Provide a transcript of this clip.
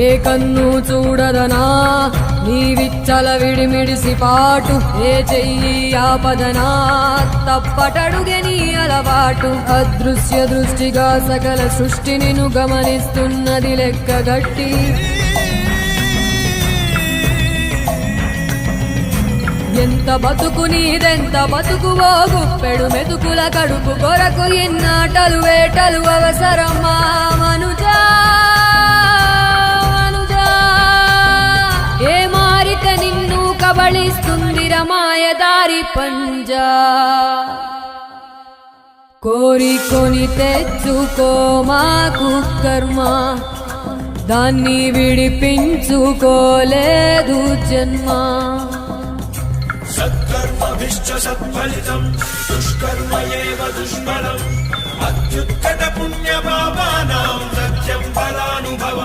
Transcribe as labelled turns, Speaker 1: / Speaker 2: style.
Speaker 1: ఏ కన్ను చూడదనా నీ విచ్చల విడిమిడిసి పాటు, ఏ చెయ్యి ఆపదనా తప్పటడుగే నీ అలవాటు. అదృశ్య దృష్టిగా సకల సృష్టిని ను గమనిస్తున్నది లెక్కగట్టి, ఎంత బతుకు నీదెంత బతుకువో గుప్పెడు మెతుకుల కడుపు కొరకు ఎన్నాటలు వేటలు అవసరమా మనుజా మనుజా. ఏ మారిత నిన్ను కబళిస్తుందిర మాయదారి పంజా. కోరికొని తెచ్చుకో మాకు కర్మ, దాన్ని విడిపించుకోలేదు జన్మ.
Speaker 2: సత్కర్మభిశ్చ సత్ఫలితం దుష్కర్మ ఏవ దుష్ఫలం. అత్యుత్కట పుణ్య పాపానాం సత్యం ఫలానుభవం.